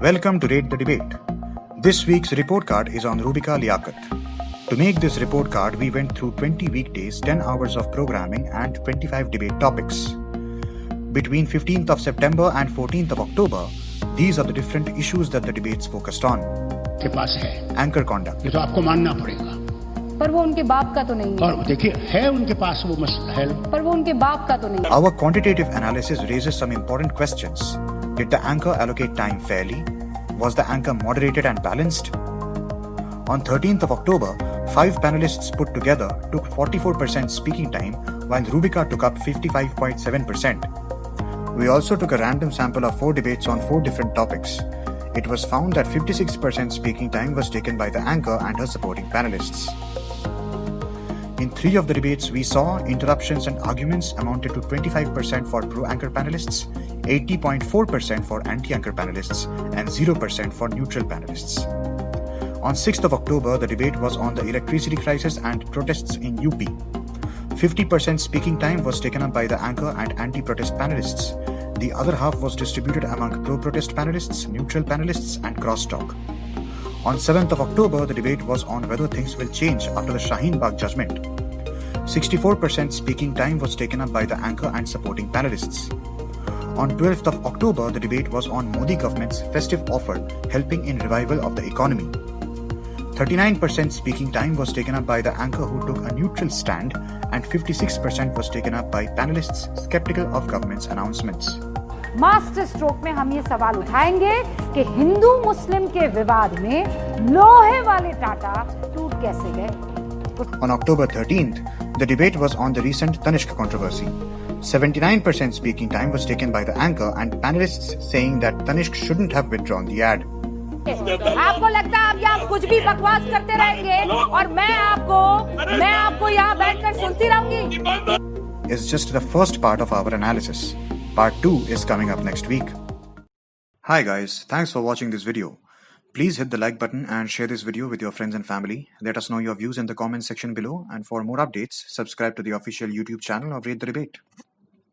Welcome to Rate the Debate. This week's report card is on Rubika Liaquat. To make this report card, we went through 20 weekdays, 10 hours of programming and 25 debate topics. Between 15th of September and 14th of October, these are the different issues that the debates focused on. के पास है Anchor conduct. ये तो आपको मानना पड़ेगा। पर वो उनके बाप का तो नहीं है। और देखिए है उनके पास वो मसला है। पर वो उनके बाप का तो नहीं है। Our quantitative analysis raises some important questions. Did the anchor allocate time fairly? Was the anchor moderated and balanced? On 13th of October, 5 panelists put together took 44% speaking time, while Rubika took up 55.7%. We also took a random sample of 4 debates on 4 different topics. It was found that 56% speaking time was taken by the anchor and her supporting panelists. In 3 of the debates, we saw interruptions and arguments amounted to 25% for pro-anchor panelists, 80.4% for anti-anchor panelists, and 0% for neutral panelists. On 6th of October, the debate was on the electricity crisis and protests in UP. 50% speaking time was taken up by the anchor and anti-protest panelists. The other half was distributed among pro-protest panelists, neutral panelists, and crosstalk. On 7th of October, the debate was on whether things will change after the Shaheen Bagh judgment. 64% speaking time was taken up by the anchor and supporting panelists. On 12th of October, the debate was on Modi government's festive offer helping in revival of the economy. 39% speaking time was taken up by the anchor who took a neutral stand, and 56% was taken up by panelists skeptical of government's announcements. Master stroke में हम ये सवाल उठाएंगे कि हिंदू मुस्लिम के विवाद में लोहे वाले टाटा टूट कैसे गए। On October 13th, the debate was on the recent Tanishq controversy. 79% speaking time was taken by the anchor and panelists saying that Tanishq shouldn't have withdrawn the ad. आपको लगता है अब यहाँ कुछ भी बकवास करते रहेंगे और मैं आपको यहाँ बैठकर सुनती रहूंगी। Is just the first part of our analysis. Part 2 is coming up next week. Hi guys, thanks for watching this video. Please hit the like button and share this video with your friends and family. Let us know your views in the comment section below, and for more updates, subscribe to the official YouTube channel of Rate the Debate.